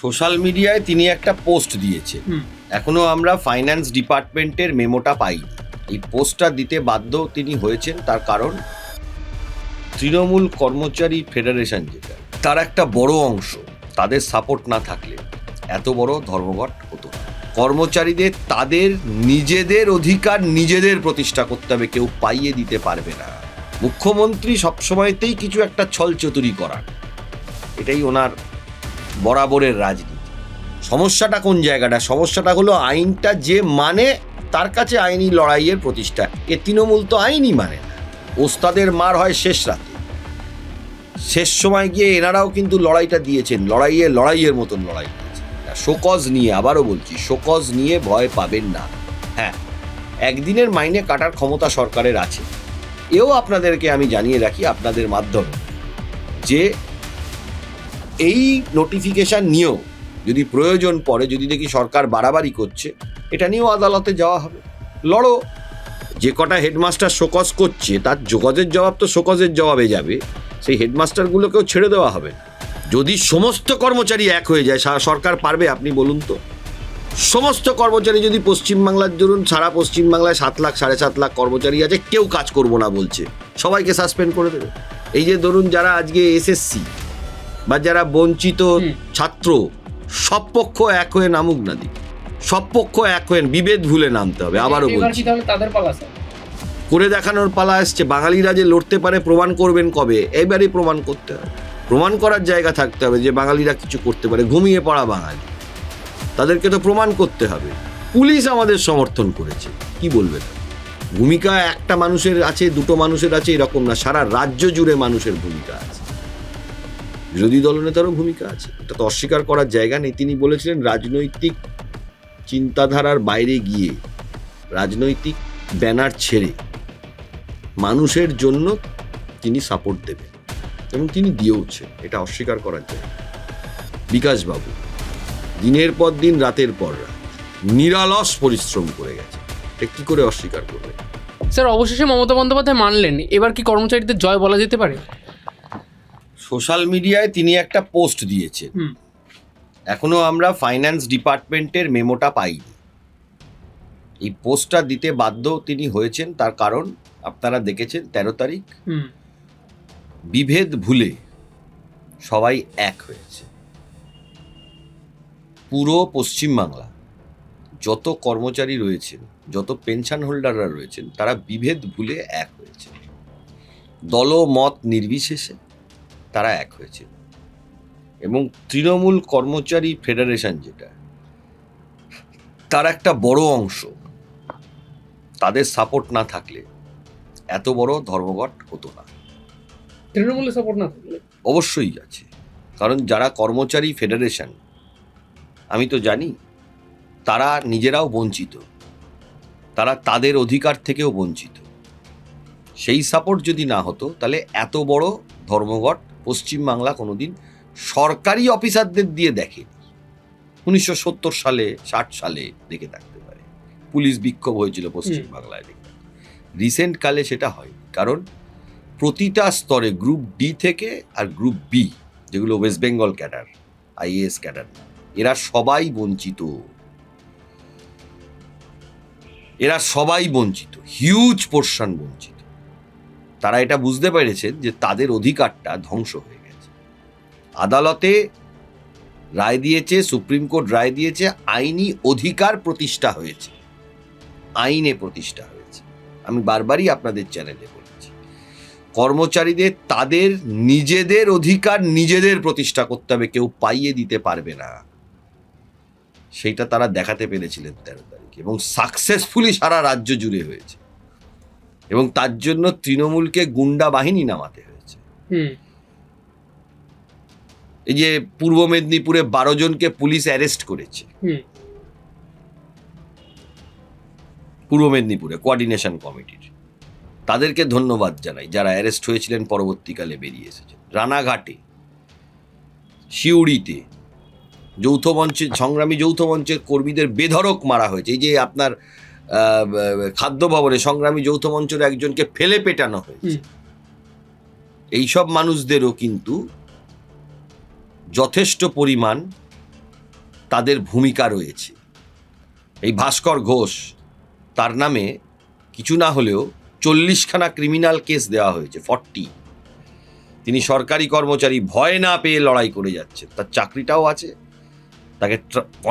Social মিডিয়ায় তিনি একটা পোস্ট দিয়েছে। এখনো আমরা ফাইন্যান্স ডিপার্টমেন্টের মেমোটা পাইনি। এই পোস্টটা দিতে বাধ্য তিনি হয়েছেন, তার কারণ তৃণমূল কর্মচারী ফেডারেশন যেটা, তার একটা বড় অংশ, তাদের সাপোর্ট না থাকলে এত বড় ধর্মঘট হতো না। কর্মচারীদের তাদের নিজেদের অধিকার নিজেদের প্রতিষ্ঠা করতে হবে, কেউ পাইয়ে দিতে পারবে না। মুখ্যমন্ত্রী সবসময়তেই কিছু একটা ছলচতুরি করার, এটাই ওনার বরাবরের রাজনীতি। সমস্যাটা কোন জায়গাটা? সমস্যাটা হলো আইনটা যে মানে তার কাছে আইনি লড়াইয়ের প্রতিষ্ঠা। এ তৃণমূল তো আইনই মানে না। ওস্তাদের মার হয় শেষ রাতে, শেষ সময় গিয়ে এনারাও কিন্তু লড়াইটা দিয়েছেন, লড়াইয়ের মতন লড়াই দিয়েছেন। শোকজ নিয়ে, আবারও বলছি, শোকজ নিয়ে ভয় পাবেন না। হ্যাঁ, একদিনের মাইনে কাটার ক্ষমতা সরকারের আছে। এও আপনাদেরকে আমি জানিয়ে রাখি আপনাদের মাধ্যমে, যে এই নোটিফিকেশন নিয়েও যদি প্রয়োজন পড়ে, যদি দেখি সরকার বাড়াবাড়ি করছে, এটা নিয়েও আদালতে যাওয়া হবে। লড়ো। যে কটা হেডমাস্টার শোকজ করছে তার যোগজের জবাব তো শোকজের জবাবে যাবে, সেই হেডমাস্টারগুলোকেও ছেড়ে দেওয়া হবে না। যদি সমস্ত কর্মচারী এক হয়ে যায়, সরকার পারবে? আপনি বলুন তো। সমস্ত কর্মচারী যদি পশ্চিমবাংলার, ধরুন সারা পশ্চিমবাংলায় 7 লাখ 7.5 লাখ কর্মচারী আছে, কেউ কাজ করবো না বলছে, সবাইকে সাসপেন্ড করে দেবে। এই যে ধরুন যারা আজকে এসএসসি বা যারা বঞ্চিত ছাত্র, সব পক্ষ এক হয়ে নামুক না দিক, সব পক্ষ এক হয়ে বিভেদ ভুলে নামতে হবে। আবারও বলছি, করে দেখানোর পালা আসছে। বাঙালিরা যে লড়তে পারে প্রমাণ করবেন কবে? এবারই প্রমাণ করতে হবে। প্রমাণ করার জায়গা থাকতে হবে যে বাঙালিরা কিছু করতে পারে। ঘুমিয়ে পড়া বাঙালি, তাদেরকে তো প্রমাণ করতে হবে। পুলিশ আমাদের সমর্থন করেছে, কি বলবেন? ভূমিকা একটা মানুষের আছে, দুটো মানুষের আছে এরকম না, সারা রাজ্য জুড়ে মানুষের ভূমিকা আছে, বিরোধী দলনেতারও ভূমিকা আছে। এটা তো অস্বীকার করার জায়গা নেই। তিনি বলেছিলেন রাজনৈতিক চিন্তাধারার বাইরে গিয়ে, রাজনৈতিক ব্যানার ছেড়ে মানুষের জন্য তিনি সাপোর্ট দেবেন, এবং তিনি দিয়েওছেন, এটা অস্বীকার করার জায়গা। বিকাশবাবু দিনের পর দিন, রাতের পর রাত নিরলস পরিশ্রম করে গেছে, এটা কি করে অস্বীকার করবে? স্যার, অবশেষে মমতা বন্দ্যোপাধ্যায় মানলেন, এবার কি কর্মচারীদের জয় বলা যেতে পারে? সোশ্যাল মিডিয়ায় তিনি একটা পোস্ট দিয়েছেন। এখনো আমরা ফাইন্যান্স ডিপার্টমেন্টের মেমোটা পাইনি। এই পোস্টটা দিতে বাধ্য তিনি হয়েছেন, তার কারণ আপনারা দেখেছেন 13 তারিখ বিভেদ ভুলে সবাই এক হয়েছে। পুরো পশ্চিমবাংলা যত কর্মচারী রয়েছেন, যত পেনশন হোল্ডাররা রয়েছেন, তারা বিভেদ ভুলে এক হয়েছে। দলমত নির্বিশেষে তারা এক হয়েছে। এবং তৃণমূল কর্মচারী ফেডারেশন যেটা, তার একটা বড় অংশ, তাদের সাপোর্ট না থাকলে এত বড় ধর্মঘট হতো না। তৃণমূলের সাপোর্ট না থাকলে অবশ্যই আছে, কারণ যারা কর্মচারী ফেডারেশন, আমি তো জানি তারা নিজেরাও বঞ্চিত, তারা তাদের অধিকার থেকেও বঞ্চিত। সেই সাপোর্ট যদি না হতো, তাহলে এত বড় ধর্মঘট পশ্চিমবাংলা কোনোদিন সরকারি অফিসারদের দিয়ে দেখেনি। 1970 সালে 60 সালে দেখে থাকতে পারে, পুলিশ বিক্ষোভ হয়েছিল পশ্চিমবাংলায়, দেখে রিসেন্ট কালে সেটা হয়। কারণ প্রতিটা স্তরে, গ্রুপ ডি থেকে আর গ্রুপ বি, যেগুলো West Bengal cadre, IAS cadre, এরা সবাই বঞ্চিত, এরা সবাই বঞ্চিত, হিউজ পোর্শন বঞ্চিত। তারা এটা বুঝতে পেরেছেন যে তাদের অধিকারটা ধ্বংস হয়ে গেছে। আদালতে রায় দিয়েছে, সুপ্রিম কোর্ট রায় দিয়েছে, আইনি অধিকার প্রতিষ্ঠা হয়েছে, আইনে প্রতিষ্ঠা হয়েছে। আমি বারবারই আপনাদের চ্যানেলে বলেছি, কর্মচারীদের তাদের নিজেদের অধিকার নিজেদের প্রতিষ্ঠা করতে হবে, কেউ পাইয়ে দিতে পারবে না। সেইটা তারা দেখাতে পেরেছিলেন 13 তারিখে, এবং সাকসেসফুলি সারা রাজ্য জুড়ে হয়েছে। এবং তার জন্য তৃণমূলকে গুন্ডা বাহিনী নামাতে হয়েছে। এই যে পূর্ব মেদিনীপুরে 12 জনকে পুলিশ অ্যারেস্ট করেছে, পূর্ব মেদিনীপুরে কোঅর্ডিনেশন কমিটির, তাদেরকে ধন্যবাদ জানাই যারা অ্যারেস্ট হয়েছিলেন, পরবর্তীকালে বেরিয়ে এসেছেন। রানাঘাটে, সিউড়িতে সংগ্রামী যৌথ মঞ্চের কর্মীদের বেধড়ক মারা হয়েছে। এই যে আপনার খাদ্য ভবনে সংগ্রামী যৌথ মঞ্চের একজনকে ফেলে পেটানো হয়েছে। এইসব মানুষদেরও কিন্তু যথেষ্ট পরিমাণ তাদের ভূমিকা রয়েছে। এই ভাস্কর ঘোষ, তার নামে কিছু না হলেও 40খানা ক্রিমিনাল কেস দেওয়া হয়েছে, 40। তিনি সরকারি কর্মচারী, ভয় না পেয়ে লড়াই করে যাচ্ছেন, তার চাকরিটাও আছে, তাকে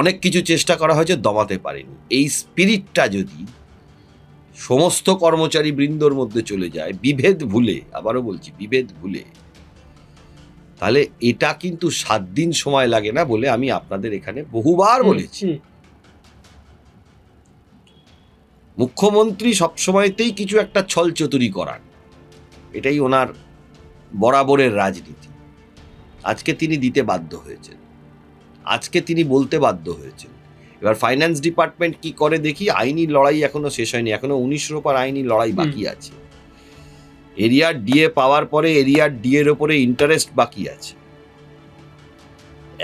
অনেক কিছু চেষ্টা করা হয়েছে, দমাতে পারেনি। এই স্পিরিটটা যদি সমস্ত কর্মচারী বৃন্দর মধ্যে চলে যায়, বিভেদ ভুলে, আবারও বলছি বিভেদ ভুলে, তাহলে এটা কিন্তু 7 দিন সময় লাগে না বলে আমি আপনাদের এখানে বহুবার বলেছি। মুখ্যমন্ত্রী সবসময়তেই কিছু একটা ছলচতুরি করান, এটাই ওনার বরাবরের রাজনীতি। আজকে তিনি দিতে বাধ্য হয়েছেন, আজকে তিনি বলতে বাধ্য হয়েছেন। এবার ফাইন্যান্স ডিপার্টমেন্ট কি করে দেখি। আইনি লড়াই এখনো শেষ হয়নি, এখনো 19 ওপর আইনি লড়াই বাকি আছে। এরিয়ার ডিএ পাওয়ার পরে এরিয়ার ডিএর ওপরে ইন্টারেস্ট বাকি আছে।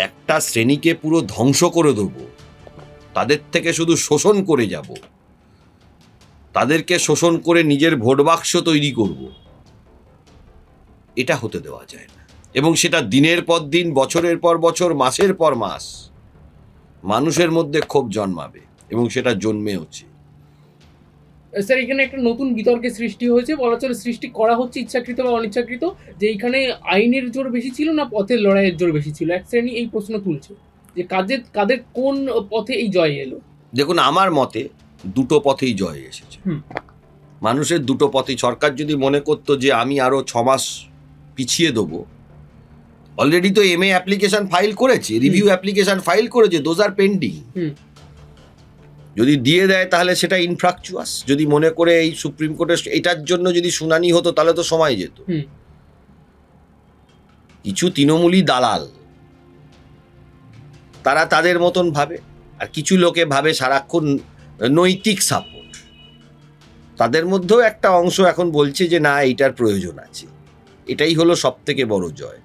একটা শ্রেণীকে পুরো ধ্বংস করে দেব, তাদের থেকে শুধু শোষণ করে যাব, তাদেরকে শোষণ করে নিজের ভোট বাক্স তৈরি করব, এটা হতে দেওয়া যায় না। এবং সেটা দিনের পর দিন, বছরের পর বছর, মাসের পর মাস মানুষের মধ্যে ক্ষোভ জন্মাবে, এবং সেটা জন্মেওছে। স্যার, এখানে একটা নতুন বিতর্কের সৃষ্টি হয়েছে, বলা চলে সৃষ্টি করা হচ্ছে ইচ্ছাকৃত বা অনিচ্ছাকৃত, যে এইখানে আইনের জোর বেশি ছিল না পথের লড়াইয়ের জোর বেশি ছিল। এক শ্রেণী এই প্রশ্ন তুলছে যে কাদের কোন পথে এই জয় এলো। দেখুন, আমার মতে দুটো পথেই জয় এসেছে। মানুষের দুটো পথে। সরকার যদি মনে করতো যে আমি আরো 6 মাস পিছিয়ে দেবো, অলরেডি তো MA অ্যাপ্লিকেশন ফাইল করেছে, রিভিউ অ্যাপ্লিকেশন ফাইল করেছে, দোজ আর পেন্ডিং। যদি দিয়ে দেয় তাহলে সেটা ইনফ্রাকচুয়াস। যদি মনে করে এই সুপ্রিম কোর্টের এটার জন্য যদি শুনানি হতো তাহলে তো সময় যেত। কিছু তৃণমূলী দালাল, তারা তাদের মতন ভাবে, আর কিছু লোকে ভাবে সারাক্ষণ নৈতিক সাপোর্ট। তাদের মধ্যেও একটা অংশ এখন বলছে যে না, এইটার প্রয়োজন আছে। এটাই হলো সব থেকে বড় জয়।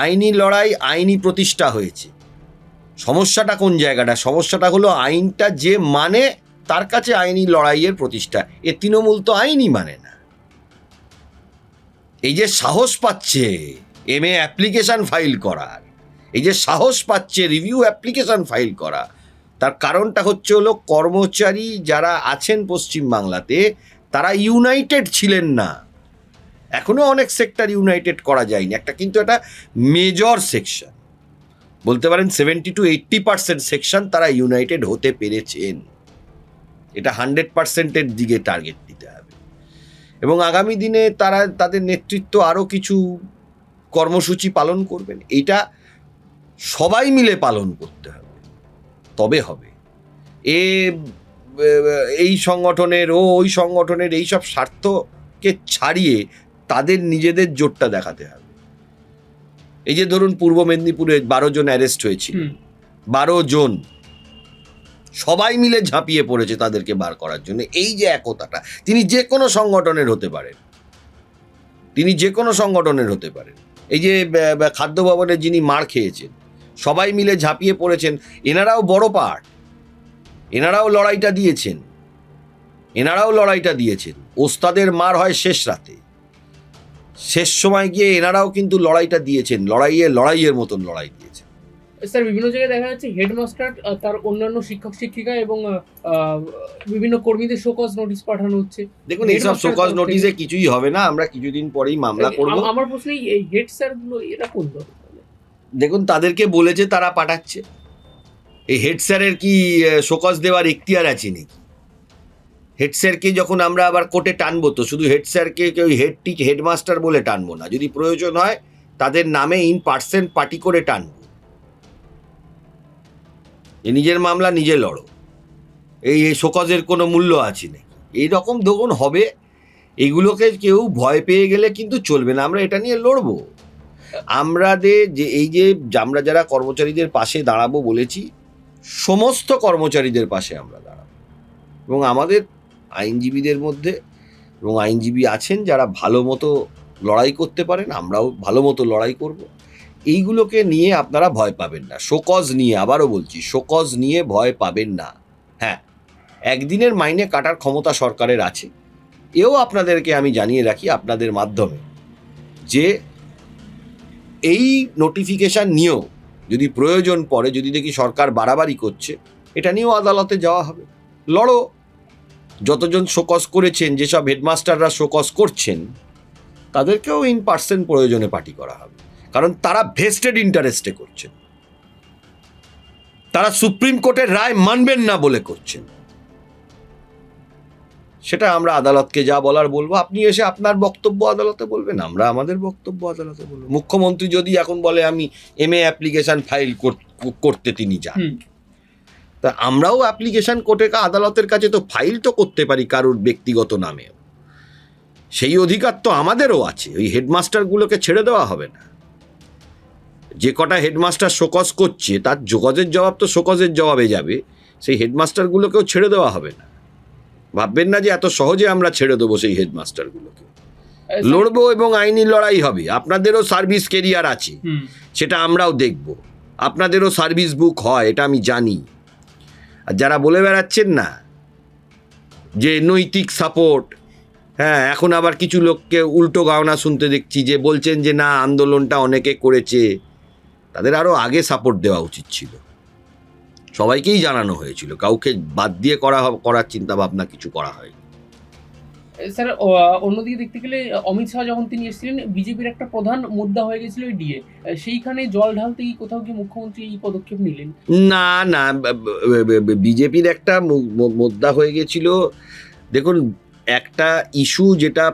আইনি লড়াই, আইনি প্রতিষ্ঠা হয়েছে। সমস্যাটা কোন জায়গাটা? সমস্যাটা হলো আইনটা যে মানে তার কাছে আইনি লড়াইয়ের প্রতিষ্ঠা। এ তৃণমূল তো আইনই মানে না। এই যে সাহস পাচ্ছে MA অ্যাপ্লিকেশন ফাইল করার, এই যে সাহস পাচ্ছে রিভিউ অ্যাপ্লিকেশন ফাইল করা, তার কারণটা হচ্ছে হলো কর্মচারী যারা আছেন পশ্চিমবাংলাতে তারা ইউনাইটেড ছিলেন না। এখনো অনেক সেক্টর ইউনাইটেড করা যায়নি, একটা কিন্তু একটা মেজর সেকশন, বলতে পারেন 70 to 80% সেকশন তারা ইউনাইটেড হতে পেরেছেন। এটা 100%-এর দিকে টার্গেট দিতে হবে, এবং আগামী দিনে তারা তাদের নেতৃত্ব আরও কিছু কর্মসূচি পালন করবেন। এটা সবাই মিলে পালন করতে হবে, তবে হবে। এই সংগঠনের ওই সংগঠনের এইসব স্বার্থকে ছাড়িয়ে তাদের নিজেদের জোরটা দেখাতে হবে। এই যে ধরুন পূর্ব মেদিনীপুরে 12 জন অ্যারেস্ট হয়েছিল, 12 জন সবাই মিলে ঝাঁপিয়ে পড়েছে তাদেরকে বার করার জন্য। এই যে একতাটা, তিনি যে কোনো সংগঠনের হতে পারেন, তিনি যে কোনো সংগঠনের হতে পারেন। এই যে খাদ্য ভবনে যিনি মার খেয়েছেন, সবাই মিলে ঝাঁপিয়ে পড়েছেন, এনারাও বড় পার্ট, এনারাও লড়াইটা দিয়েছেন। ওস্তাদের মার হয় শেষ রাতে, শেষ সময় গিয়ে এনারাও কিন্তু লড়াইটা দিয়েছেন, লড়াইয়ের মতন লড়াই দিয়েছেন। স্যার, বিভিন্ন জায়গায় দেখা যাচ্ছে হেডমাস্টার তার অন্যান্য শিক্ষক শিক্ষিকা এবং বিভিন্ন কর্মীদের শোকজ নোটিশ পাঠানো হচ্ছে। দেখুন, এইসব শোকজ নোটিশে কিছুই হবে না, আমরা কিছুদিন পরেই মামলা করব। আমার প্রশ্ন, এই হেড স্যার গুলো এরা কোন ধরনের? দেখুন, তাদেরকে বলেছে, তারা পাঠাচ্ছে। এই হেড স্যারের কি শোকজ দেওয়ার এখতিয়ার আছে নাকি? হেড স্যারকে যখন আমরা আবার কোর্টে টানবো, তো শুধু হেড স্যারকে কেউ হেডমাস্টার বলে টানবো না, যদি প্রয়োজন হয় তাদের নামে ইন পার্সেন্ট পার্টি করে টানবো। নিজের মামলা নিজে লড়ো, এই শোকজের কোনো মূল্য আছে নাকি? এইরকম দেখুন হবে। এগুলোকে কেউ ভয় পেয়ে গেলে কিন্তু চলবে না, আমরা এটা নিয়ে লড়বো। আমাদের যে এই যে আমরা যারা কর্মচারীদের পাশে দাঁড়াবো বলেছি, সমস্ত কর্মচারীদের পাশে আমরা দাঁড়াবো, এবং আমাদের আইনজীবীদের মধ্যে এবং আইনজীবী আছেন যারা ভালো মতো লড়াই করতে পারেন, আমরাও ভালো মতো লড়াই করব। এইগুলোকে নিয়ে আপনারা ভয় পাবেন না। শোকজ নিয়ে, আবারও বলছি, শোকজ নিয়ে ভয় পাবেন না। হ্যাঁ, একদিনের মাইনে কাটার ক্ষমতা সরকারের আছে। এও আপনাদেরকে আমি জানিয়ে রাখি আপনাদের মাধ্যমে, যে এই নোটিফিকেশান নিয়েও যদি প্রয়োজন পড়ে, যদি দেখি সরকার বাড়াবাড়ি করছে, এটা নিয়েও আদালতে যাওয়া হবে। লড়ো। যতজন শোকজ করেছেন, যেসব হেডমাস্টাররা শোকজ করছেন, তাদেরকেও ইন পার্সন প্রয়োজনে পার্টি করা হবে, কারণ তারা ভেস্টেড ইন্টারেস্টে করছেন, তারা সুপ্রিম কোর্টের রায় মানবেন না বলে করছেন। সেটা আমরা আদালতকে যা বলার বলবো, আপনি এসে আপনার বক্তব্য আদালতে বলবেন, আমরা আমাদের বক্তব্য আদালতে বলবো। মুখ্যমন্ত্রী যদি এখন বলে আমি MA অ্যাপ্লিকেশন ফাইল করতে তিনি যান, তা আমরাও অ্যাপ্লিকেশন কোর্টে আদালতের কাছে তো ফাইল তো করতে পারি কারুর ব্যক্তিগত নামেও, সেই অধিকার তো আমাদেরও আছে। ওই হেডমাস্টারগুলোকে ছেড়ে দেওয়া হবে না। যে কটা হেডমাস্টার শোকজ করছে তার যোগজের জবাব তো শোকজের জবাবে যাবে, সেই হেডমাস্টারগুলোকেও ছেড়ে দেওয়া হবে না। ভাববেন না যে এত সহজে আমরা ছেড়ে দেবো সেই হেডমাস্টারগুলোকে। লড়বো এবং আইনি লড়াই হবে। আপনাদেরও সার্ভিস কেরিয়ার আছে, সেটা আমরাও দেখব। আপনাদেরও সার্ভিস বুক হয়, এটা আমি জানি। আর যারা বলে বেড়াচ্ছেন না যে নৈতিক সাপোর্ট, হ্যাঁ, এখন আবার কিছু লোককে উল্টো গাওনা শুনতে দেখছি যে বলছেন যে না, আন্দোলনটা অনেকে করেছে, তাদের আরও আগে সাপোর্ট দেওয়া উচিত ছিল। সবাইকেই জানানো হয়েছিল, কাউকে বাদ দিয়ে করার চিন্তা ভাবনা কিছু করা হয়নি। স্যার, অন্যদিকে দেখতে গেলে অমিত শাহ যখন তিনি এসেছিলেন, বিজেপির একটা প্রধান মুদ্রা হয়ে গেছিল এই ডিএ, সেইখানে জল ঢালতে গিয়ে কোথাও কি মুখ্যমন্ত্রী এই পদক্ষেপ নিলেন? না না, বিজেপির একটা মুদ্রা হয়ে গেছিল। দেখুন, একটা ইস্যু যেটা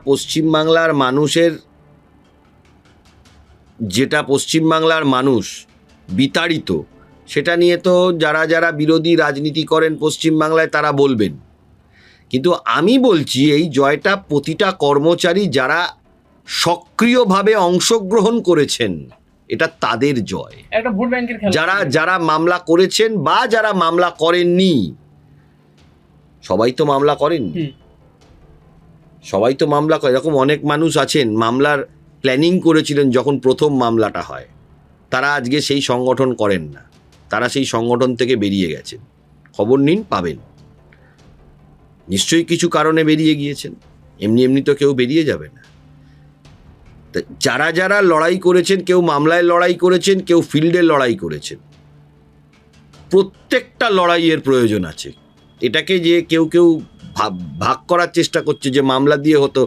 পশ্চিমবাংলার মানুষ বিতাড়িত, সেটা নিয়ে তো যারা যারা বিরোধী রাজনীতি করেন পশ্চিমবাংলায় তারা বলবেন, কিন্তু আমি বলছি এই জয়টা প্রতিটা কর্মচারী যারা সক্রিয়ভাবে অংশগ্রহণ করেছেন, এটা তাদের জয়। একটা ভোট ব্যাংকের খেলা। যারা মামলা করেছেন বা যারা মামলা করেননি, সবাই তো মামলা করেননি, সবাই তো মামলা করে। এরকম অনেক মানুষ আছেন মামলার প্ল্যানিং করেছিলেন যখন প্রথম মামলাটা হয়, তারা আজকে সেই সংগঠন করেন না, তারা সেই সংগঠন থেকে বেরিয়ে গেছেন। খবর নিন, পাবেন। নিশ্চয়ই কিছু কারণে বেরিয়ে গিয়েছেন, এমনি এমনি তো কেউ বেরিয়ে যাবে না। যারা যারা লড়াই করেছেন, কেউ মামলায় লড়াই করেছেন, কেউ ফিল্ডে লড়াই করেছেন, প্রত্যেকটা লড়াইয়ের প্রয়োজন আছে। এটাকে যে কেউ ভাগ করার চেষ্টা করছে যে মামলা দিয়ে হতো,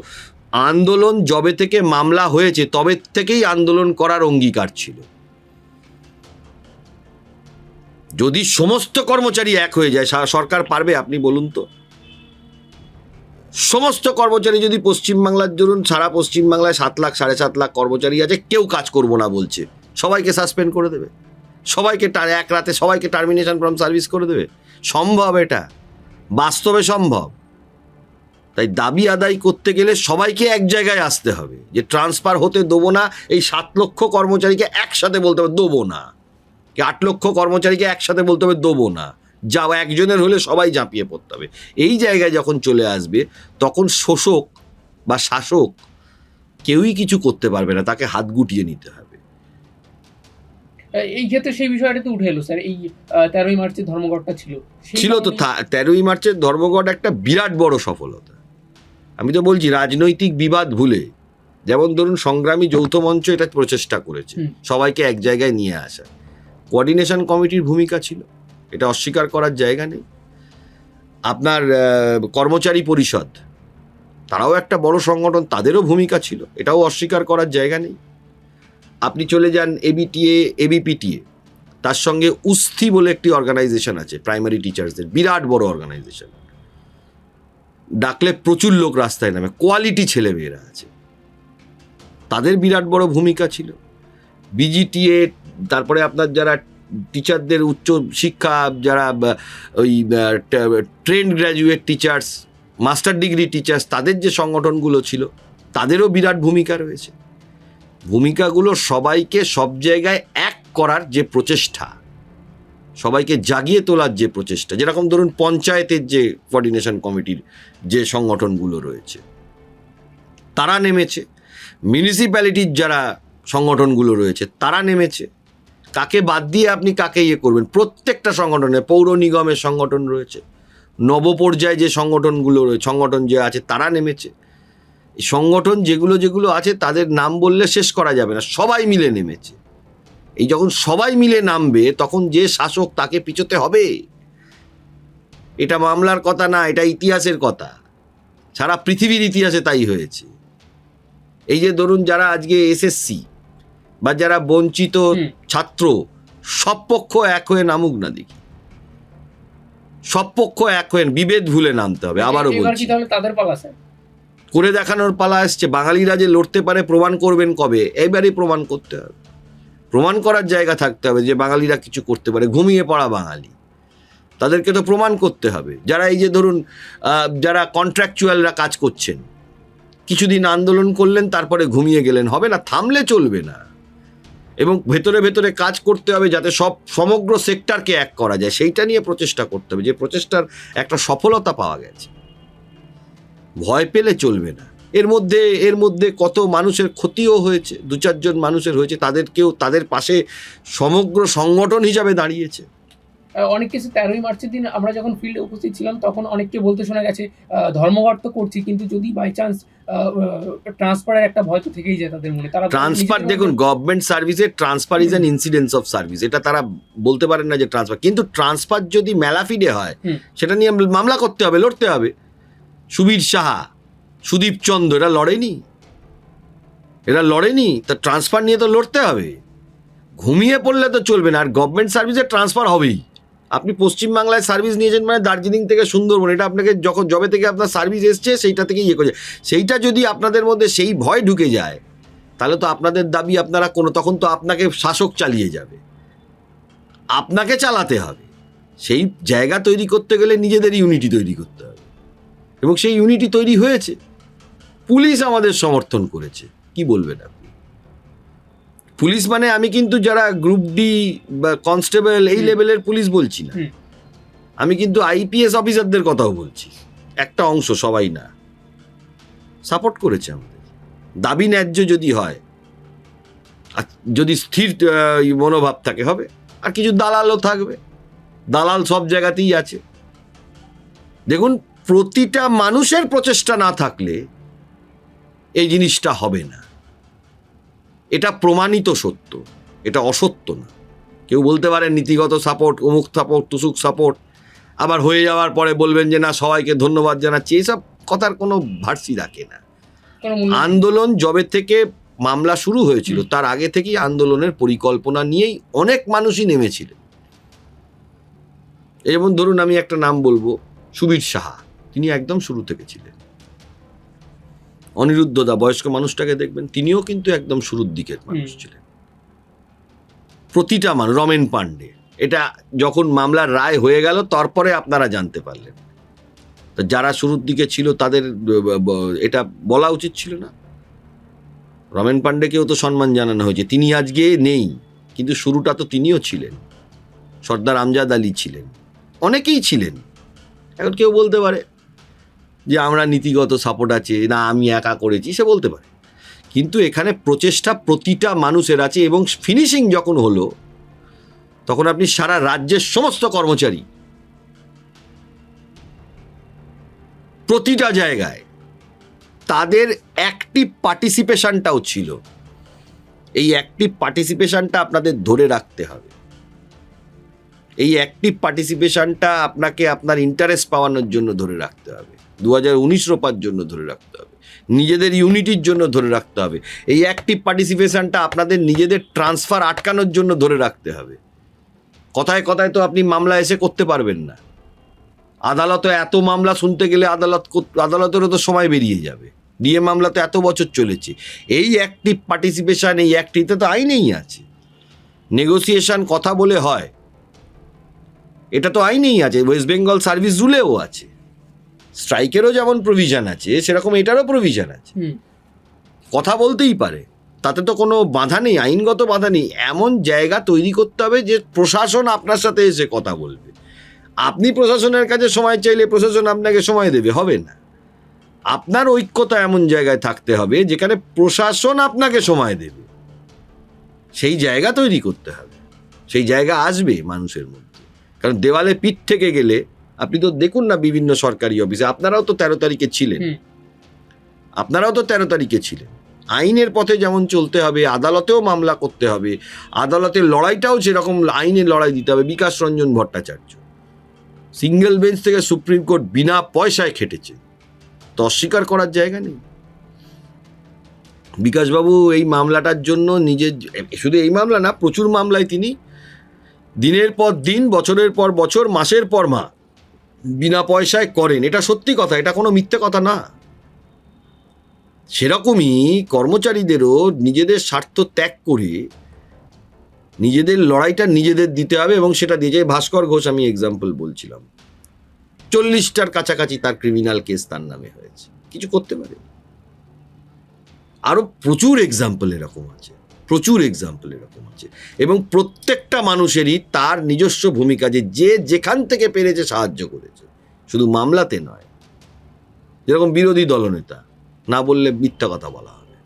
আন্দোলন যবে থেকে মামলা হয়েছে তবে থেকেই আন্দোলন করার অঙ্গীকার ছিল। যদি সমস্ত কর্মচারী এক হয়ে যায়, সরকার পারবে? আপনি বলুন তো। সমস্ত কর্মচারী যদি পশ্চিমবাংলার, ধরুন সারা পশ্চিমবাংলায় 7 লাখ 7.5 লাখ কর্মচারী আছে, কেউ কাজ করবো না বলছে, সবাইকে সাসপেন্ড করে দেবে, সবাইকে এক রাতে সবাইকে টার্মিনেশন ফ্রম সার্ভিস করে দেবে? সম্ভব? এটা বাস্তবে সম্ভব? তাই দাবি আদায় করতে গেলে সবাইকে এক জায়গায় আসতে হবে, যে ট্রান্সফার হতে দেবো না। এই 7 লক্ষ কর্মচারীকে একসাথে বলতে হবে দেবো না, 8 লক্ষ কর্মচারীকে একসাথে বলতে হবে দেবো না, যা একজনের হলে সবাই ঝাঁপিয়ে পড়তে হবে। এই জায়গায় যখন চলে আসবে, তখন শোষক বা শাসক কেউই কিছু করতে পারবে না, তাকে হাত গুটিয়ে নিতে হবে। এই ক্ষেত্রে সেই বিষয়টা তো উঠে এলো স্যার, এই 13ই মার্চের ধর্মঘটটা ছিল তো 13ই মার্চের ধর্মঘট একটা বিরাট বড় সফলতা। আমি তো বলছি, রাজনৈতিক বিবাদ ভুলে, যেমন ধরুন সংগ্রামী যৌথ মঞ্চ এটা প্রচেষ্টা করেছে সবাইকে এক জায়গায় নিয়ে আসা, কোঅর্ডিনেশন কমিটির ভূমিকা ছিল, এটা অস্বীকার করার জায়গা নেই। আপনার কর্মচারী পরিষদ, তারাও একটা বড় সংগঠন, তাদেরও ভূমিকা ছিল, এটাও অস্বীকার করার জায়গা নেই। আপনি চলে যান ABTA, ABPTA, তার সঙ্গে উস্থি বলে একটি অর্গানাইজেশন আছে প্রাইমারি টিচার্সদের, বিরাট বড় অর্গানাইজেশন, ডাকলে প্রচুর লোক রাস্তায় নামে, কোয়ালিটি ছেলেমেয়েরা আছে, তাদের বিরাট বড় ভূমিকা ছিল। BGTA, তারপরে আপনার যারা টিচারদের উচ্চ শিক্ষা, যারা ওই trend graduate teachers, master degree teachers, তাদের যে সংগঠনগুলো ছিল, তাদেরও বিরাট ভূমিকা রয়েছে। ভূমিকাগুলো সবাইকে সব জায়গায় এক করার যে প্রচেষ্টা, সবাইকে জাগিয়ে তোলার যে প্রচেষ্টা, যেরকম ধরুন পঞ্চায়েতের যে কোঅর্ডিনেশন কমিটির যে সংগঠনগুলো রয়েছে তারা নেমেছে, মিউনিসিপ্যালিটির যারা সংগঠনগুলো রয়েছে তারা নেমেছে। কাকে বাদ দিয়ে আপনি কাকে করবেন? প্রত্যেকটা সংগঠনে, পৌর নিগমের সংগঠন রয়েছে, নবপর্যায়ে যে সংগঠনগুলো রয়েছে, সংগঠন যে আছে তারা নেমেছে। এই সংগঠন যেগুলো আছে তাদের নাম বললে শেষ করা যাবে না, সবাই মিলে নেমেছে। এই যখন সবাই মিলে নামবে তখন যে শাসক তাকে পিছোতে হবে। এটা মামলার কথা না, এটা ইতিহাসের কথা, সারা পৃথিবীর ইতিহাসে তাই হয়েছে। এই যে ধরুন যারা আজকে এসএসসি বা যারা বঞ্চিত ছাত্র, সব পক্ষ এক হয়ে নামুক না দেখি, সব পক্ষ এক হয়ে বিভেদ ভুলে নামতে হবে। আবারও বলছি, তাদের পালা স্যার করে দেখানোর পালা আসছে। বাঙালিরা যে লড়তে পারে প্রমাণ করবেন কবে? এবারই প্রমাণ করতে হবে, প্রমাণ করার জায়গা থাকতে হবে যে বাঙালিরা কিছু করতে পারে। ঘুমিয়ে পড়া বাঙালি, তাদেরকে তো প্রমাণ করতে হবে। যারা এই যে ধরুন যারা কন্ট্রাকচুয়ালরা কাজ করছেন, কিছুদিন আন্দোলন করলেন তারপরে ঘুমিয়ে গেলেন, হবে না, থামলে চলবে না। এবং ভেতরে ভেতরে কাজ করতে হবে যাতে সমগ্র সেক্টরকে এক করা যায়, সেইটা নিয়ে প্রচেষ্টা করতে হবে, যে প্রচেষ্টার একটা সফলতা পাওয়া গেছে। ভয় পেলে চলবে না। এর মধ্যে কত মানুষের ক্ষতিও হয়েছে, 2-4 জন মানুষের হয়েছে, তাদেরকেও তাদের পাশে সমগ্র সংগঠন হিসাবে দাঁড়িয়েছে। অনেক কিছু 13ই মার্চের দিন আমরা যখন ফিল্ডে উপস্থিত ছিলাম তখন অনেককে বলতে শোনা গেছে ধর্মঘট তো করছি, কিন্তু যদি বাই চান্স ট্রান্সফারের একটা ভয় তো থেকেই যায় তাদের মনে। তারা ট্রান্সফার, দেখুন গভর্নমেন্ট সার্ভিসে transfer is an incidence of service, এটা তারা বলতে পারেন না যে ট্রান্সফার। কিন্তু ট্রান্সফার যদি মেলাফিডে হয় সেটা নিয়ে মামলা করতে হবে, লড়তে হবে। সুবীর সাহা, সুদীপ চন্দ্র এরা লড়েনি, তা ট্রান্সফার নিয়ে তো লড়তে হবে। ঘুমিয়ে পড়লে তো চলবে না। আর গভর্নমেন্ট সার্ভিসে ট্রান্সফার হবেই। আপনি পশ্চিমবাংলায় সার্ভিস নিয়েছেন মানে দার্জিলিং থেকে সুন্দরবন, এটা আপনাকে যখন জবে থেকে আপনার সার্ভিস এসছে সেইটা থেকে ইয়ে করে, সেইটা যদি আপনাদের মধ্যে সেই ভয় ঢুকে যায় তাহলে তো আপনাদের দাবি আপনারা তখন তো আপনাকে শাসক চালিয়ে যাবে, আপনাকে চালাতে হবে। সেই জায়গা তৈরি করতে গেলে নিজেদের ইউনিটি তৈরি করতে হবে, এবং সেই ইউনিটি তৈরি হয়েছে। পুলিশ আমাদের সমর্থন করেছে, কি বলবেন আপনি? পুলিশ মানে আমি কিন্তু যারা গ্রুপ ডি বা কনস্টেবল এই লেভেলের পুলিশ বলছি না, আমি কিন্তু আইপিএস অফিসারদের কথাও বলছি। একটা অংশ, সবাই না, সাপোর্ট করেছে আমাদের। দাবি ন্যায্য যদি হয়, আর যদি স্থির মনোভাব থাকে হবে। আর কিছু দালালও থাকবে, দালাল সব জায়গাতেই আছে। দেখুন, প্রতিটা মানুষের প্রচেষ্টা না থাকলে এই জিনিসটা হবে না। এটা প্রমাণিত সত্য, এটা অসত্য না। কেউ বলতে পারেন নীতিগত সাপোর্ট, অমুক সাপোর্ট, তুসুক সাপোর্ট, আবার হয়ে যাওয়ার পরে বলবেন যে না সবাইকে ধন্যবাদ জানাচ্ছি। এইসব কথার কোনো ভার্সি রাখে না। আন্দোলন জবে থেকে মামলা শুরু হয়েছিল তার আগে থেকেই আন্দোলনের পরিকল্পনা নিয়েই অনেক মানুষই নেমেছিলেন। যেমন ধরুন আমি একটা নাম বলবো, সুবীর সাহা, তিনি একদম শুরু থেকে ছিলেন। অনিরুদ্ধ দা, বয়স্ক মানুষটাকে দেখবেন, তিনিও কিন্তু একদম শুরুর দিকের মানুষ ছিলেন। প্রতিটা মানুষ, রমেন পান্ডে, এটা যখন মামলার রায় হয়ে গেল তারপরে আপনারা জানতে পারলেন। তো যারা শুরুর দিকে ছিল তাদের এটা বলা উচিত ছিল না? রমেন পান্ডেকেও তো সম্মান জানানো হয়েছে, তিনি আজকে নেই, কিন্তু শুরুটা তো তিনিও ছিলেন। সর্দার আমজাদ আলী ছিলেন, অনেকেই ছিলেন। এখন কেউ বলতে পারে যে আমরা নীতিগত সাপোর্ট আছে, না আমি একা করেছি, সে বলতে পারে। কিন্তু এখানে প্রচেষ্টা প্রতিটা মানুষের আছে, এবং ফিনিশিং যখন হলো তখন আপনি সারা রাজ্যের সমস্ত কর্মচারী প্রতিটা জায়গায় তাদের অ্যাক্টিভ পার্টিসিপেশনটাও ছিল। এই অ্যাক্টিভ পার্টিসিপেশনটা আপনাদের ধরে রাখতে হবে। এই অ্যাক্টিভ পার্টিসিপেশনটা আপনাকে আপনার ইন্টারেস্ট পাওয়ানোর জন্য ধরে রাখতে হবে, 2019 রোপার জন্য ধরে রাখতে হবে, নিজেদের ইউনিটির জন্য ধরে রাখতে হবে। এই অ্যাক্টিভ পার্টিসিপেশনটা আপনাদের নিজেদের ট্রান্সফার আটকানোর জন্য ধরে রাখতে হবে। কথায় কথায় তো আপনি মামলা এসে করতে পারবেন না। আদালতে এত মামলা শুনতে গেলে আদালতেরও তো সময় বেরিয়ে যাবে। ডিএ মামলা তো এত বছর চলেছে। এই অ্যাক্টিভ পার্টিসিপেশন, এই অ্যাক্টিভটা তো আইনেই আছে। নেগোসিয়েশন কথা বলে হয়, এটা তো আইনেই আছে, ওয়েস্ট বেঙ্গল সার্ভিস রুলেও আছে। স্ট্রাইকেরও যেমন প্রভিশন আছে সেরকম এটারও প্রভিশন আছে। কথা বলতেই পারে, তাতে তো কোনো বাধা নেই, আইনগত বাধা নেই। এমন জায়গা তৈরি করতে হবে যে প্রশাসন আপনার সাথে এসে কথা বলবে। আপনি প্রশাসনের কাছে সময় চাইলে প্রশাসন আপনাকে সময় দেবে, হবে না। আপনার ঐক্যতা এমন জায়গায় থাকতে হবে যেখানে প্রশাসন আপনাকে সময় দেবে। সেই জায়গা তৈরি করতে হবে, সেই জায়গা আসবে মানুষের মধ্যে। কারণ দেওয়ালে পিঠ থেকে গেলে, আপনি তো দেখুন না বিভিন্ন সরকারি অফিসে, আপনারাও তো 13 তারিখে ছিলেন, আইনের পথে যেমন চলতে হবে, আদালতেও মামলা করতে হবে, আদালতের লড়াইটাও যেরকম আইনের লড়াই দিতে হবে। বিকাশ রঞ্জন ভট্টাচার্য সিঙ্গেল বেঞ্চ থেকে সুপ্রিম কোর্ট বিনা পয়সায় খেটেছে, তো অস্বীকার করার জায়গা নেই। বিকাশবাবু এই মামলাটার জন্য নিজের, শুধু এই মামলা না, প্রচুর মামলায় তিনি দিনের পর দিন, বছরের পর বছর, মাসের পর মাস বিনা পয়সায় করেন। এটা সত্যি কথা, এটা কোনো মিথ্যে কথা না। সেরকমই কর্মচারীদেরও নিজেদের স্বার্থ ত্যাগ করে নিজেদের লড়াইটা নিজেদের দিতে হবে, এবং সেটা দিয়ে যায়। ভাস্কর ঘোষ আমি এক্সাম্পল বলছিলাম, 40টার কাছাকাছি তার ক্রিমিনাল কেস তার নামে হয়েছে, কিছু করতে পারে। আরো প্রচুর এক্সাম্পল এরকম আছে, প্রচুর এক্সাম্পল এরকম আছে। এবং প্রত্যেকটা মানুষেরই তার নিজস্ব ভূমিকা, যে যেখান থেকে পেরেছে সাহায্য করেছে, শুধু মামলাতে নয়। যেরকম বিরোধী দলনেতা, না বললে মিথ্যা কথা বলা হবে,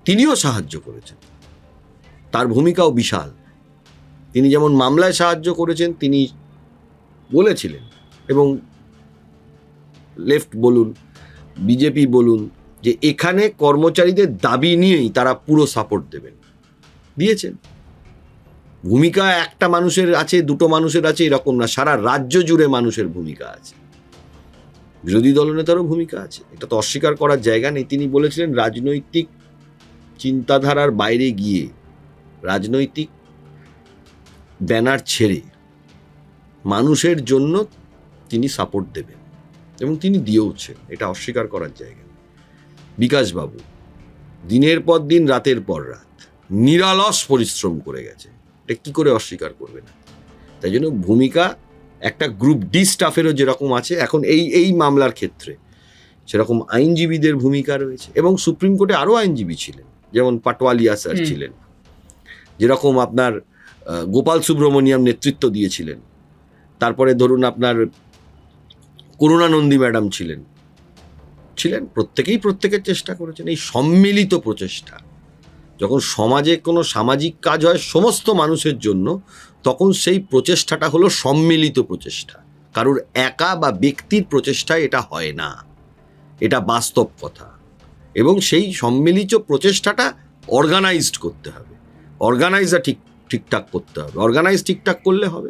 তিনিও সাহায্য করেছেন, তার ভূমিকাও বিশাল। তিনি যেমন মামলায় সাহায্য করেছেন, তিনি বলেছিলেন, এবং লেফট বলুন, বিজেপি বলুন, যে এখানে কর্মচারীদের দাবি নিয়েই তারা পুরো সাপোর্ট দেবেন, দিয়েছেন। ভূমিকা একটা মানুষের আছে, দুটো মানুষের আছে এরকম না, সারা রাজ্য জুড়ে মানুষের ভূমিকা আছে, বিরোধী দলনেতারও ভূমিকা আছে, এটা তো অস্বীকার করার জায়গা নেই। তিনি বলেছিলেন রাজনৈতিক চিন্তাধারার বাইরে গিয়ে, রাজনৈতিক ব্যানার ছেড়ে মানুষের জন্য তিনি সাপোর্ট দেবেন, এবং তিনি দিয়েওছেন, এটা অস্বীকার করার জায়গা নেই। বিকাশবাবু দিনের পর দিন, রাতের পর রাত নিরলস পরিশ্রম করে গেছে, এটা কি করে অস্বীকার করবে না? তাই জন্য ভূমিকা একটা গ্রুপ ডি স্টাফেরও যেরকম আছে এখন এই মামলার ক্ষেত্রে, সেরকম আইনজীবীদের ভূমিকা রয়েছে। এবং সুপ্রিম কোর্টে আরও আইনজীবী ছিলেন, যেমন পাটওয়ালিয়া স্যার ছিলেন, যেরকম আপনার গোপাল সুব্রমণিয়াম নেতৃত্ব দিয়েছিলেন, তারপরে ধরুন আপনার করুণানন্দী ম্যাডাম ছিলেন, প্রত্যেকেই প্রত্যেকের চেষ্টা করেছেন। এই সম্মিলিত প্রচেষ্টা, যখন সমাজে কোনো সামাজিক কাজ হয় সমস্ত মানুষের জন্য, তখন সেই প্রচেষ্টাটা হলো সম্মিলিত প্রচেষ্টা, কারোর একা বা ব্যক্তির প্রচেষ্টায় এটা হয় না, এটা বাস্তব কথা। এবং সেই সম্মিলিত প্রচেষ্টাটা অর্গানাইজড করতে হবে, অর্গানাইজার ঠিকঠাক করতে হবে, অর্গানাইজ ঠিকঠাক করলে হবে।